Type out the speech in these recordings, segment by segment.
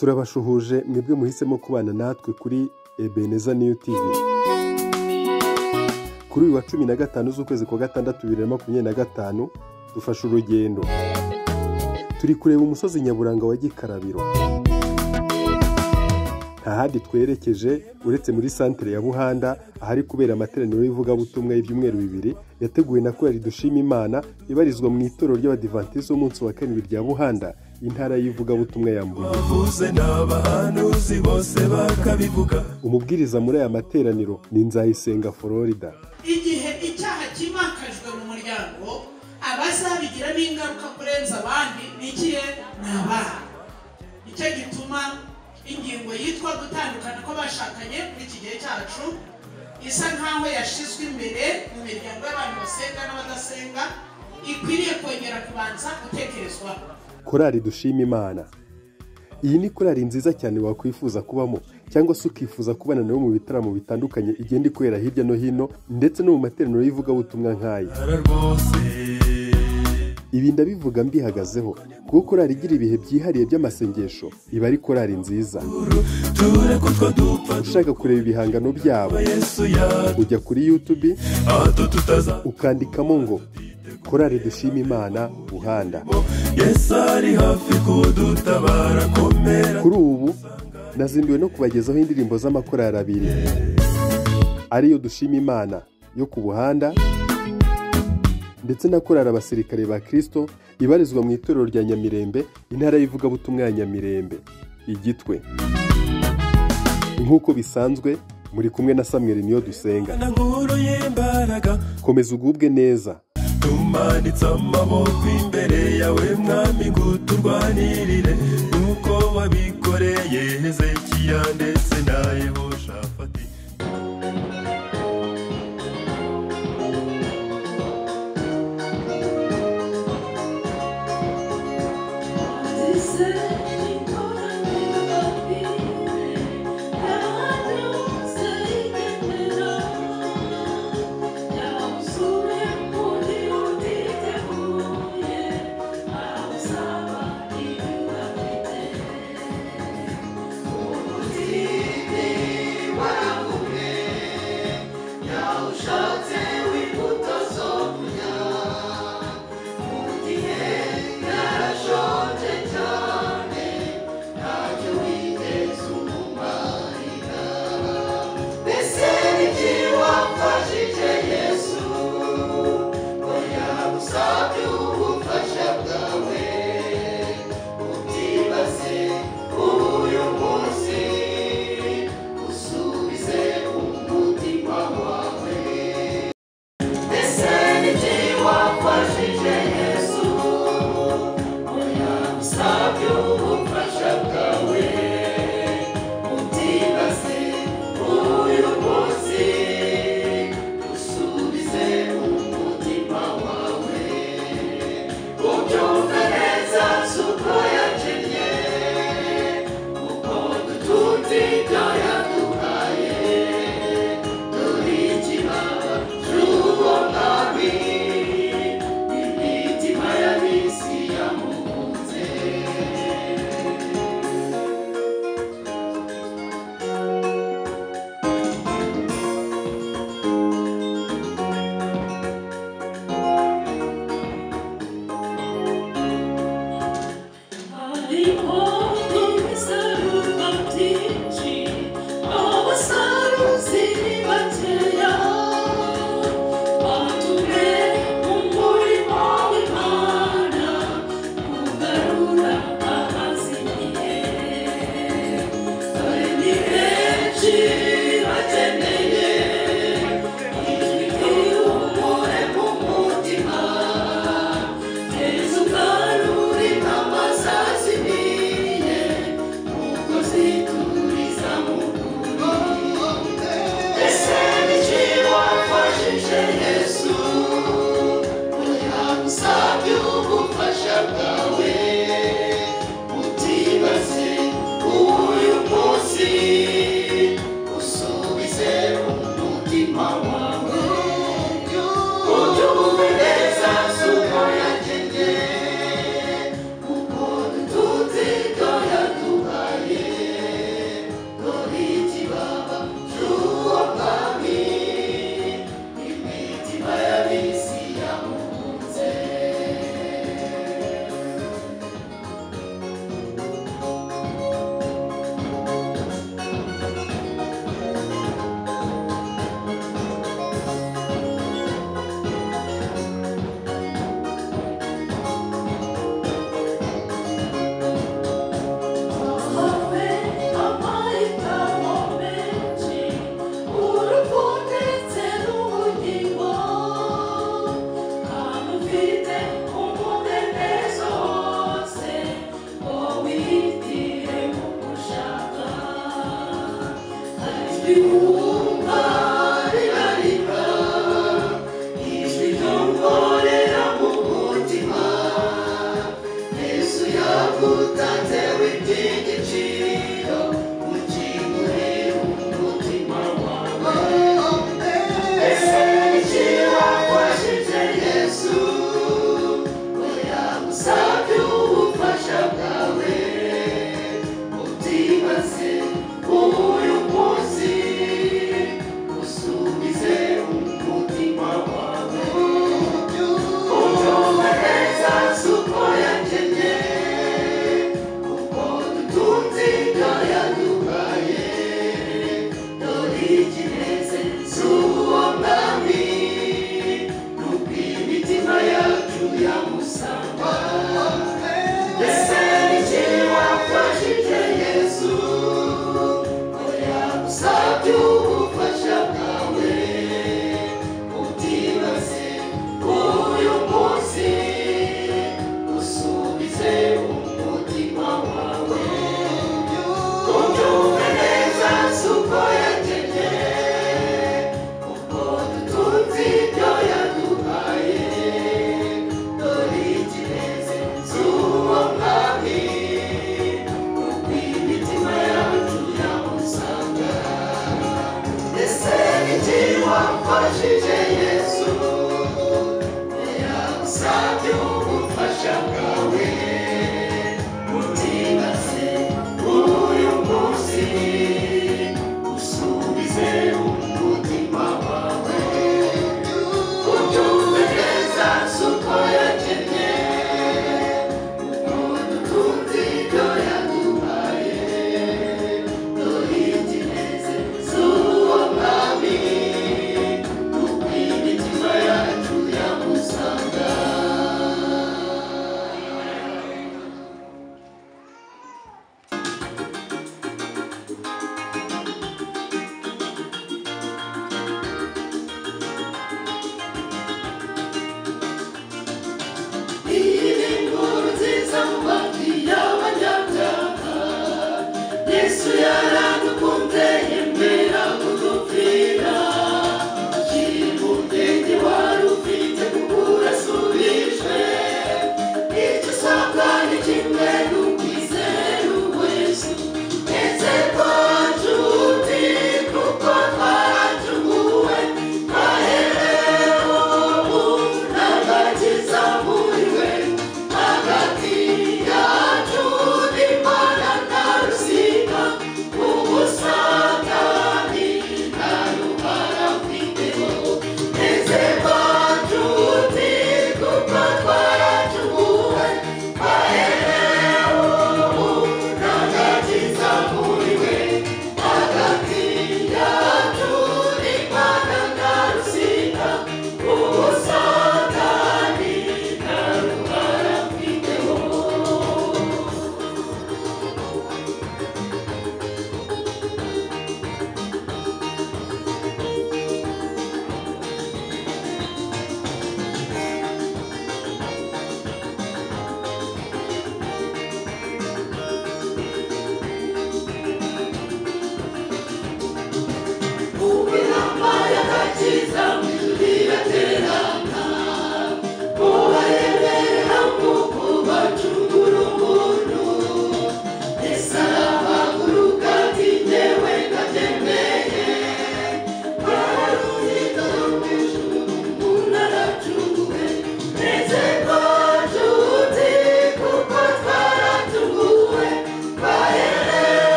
turabashuhuje mwebwe muhisemo kubana natwe kuri Ebeneza New TV. Kuri uyu wa 15 z'ukwezi kwa gatandatu 2025 dufashe urugendo. Turi kureba umusozi nyaburanga wa Gikarabiro. Nta handi twerekeje uretse muri santere ya Buhanda ahari kubera amateraniro y'ivugabutumwa y'ibyumweru bibiri yateguwe na Korali Dushima Imana ibarizwa mu itorero ry'Abadivantisi b'umunsi wa karindwi rya Buhanda, intara y'ivugabutumwa ya Mbuye. Umubwiriza muri aya materaniro ni Nzayisenga Florida. Igihe icyaha kimakajwe mu muryango, abazabigiramo ingaruka kurenza abandi nikiye n'abana. Icyo gituma ingingo yitwa gutandukana ko bashakanye muri iki gihe cyacu isa nkaho yashizwe imbere mu miryango y'abantu basenga n'abadasenga, ikwiriye kongera kubanza gutekerezwa. Korali Dushima Imana. Iyi ni korali nziza cyane wakwifuza kubamo cyangwa se ukifuza kubana nayo mu bitaramo bitandukanye igenda ikorera hirya no hino ndetse no mu materaniro y'ivugabutumwa nk'aya. Ibi ndabivuga mbihagazeho kuko korali igira ibihe byihariye by'amasengesho iba ari korali nziza. Ushaka kureba ibihangano byabo ujya kuri YouTube ukandikamo ngo Korali Dushima Imana Buhanda. Kuri ubu nazinduwe no kubagezaho indirimbo z'amakorali abiri, ariyo Dushima Imana yo ku Buhanda ndetse na korali Abasirikare ba Kristo ibarizwa mu itorero rya Nyamirembe, intara y'ivugabutumwa ya Nyamirembe, Igitwe. Nk'uko bisanzwe muri kumwe na Samuel Niyodusenga. Komeza ugubwe neza. Tumanitse amaboko imbere yawe mwami ngo turwanirire nuko wabikoreye Hezekiya ndetse na Yehoshafati.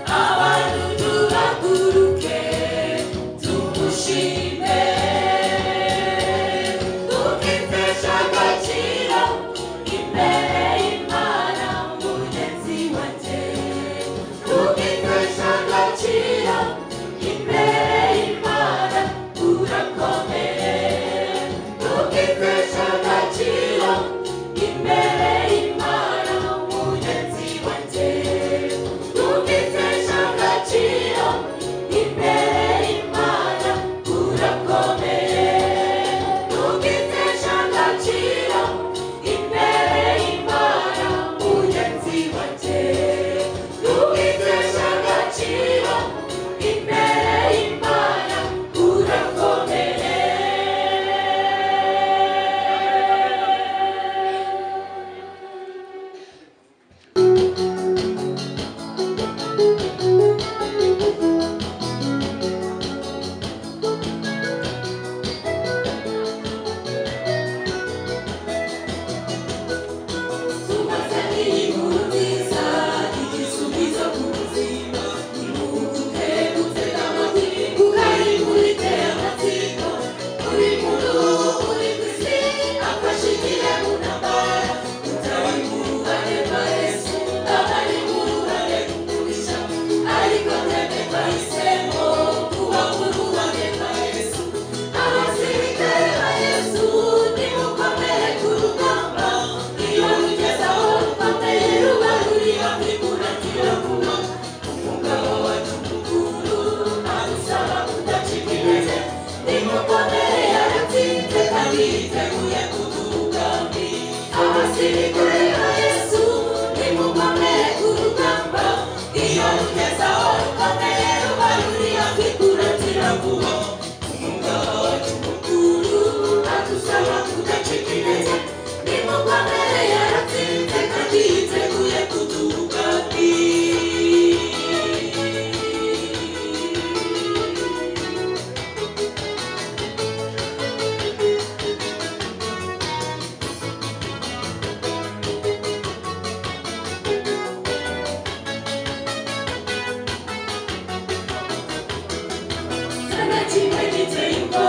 Abantu tubaguruke iteye ubwoba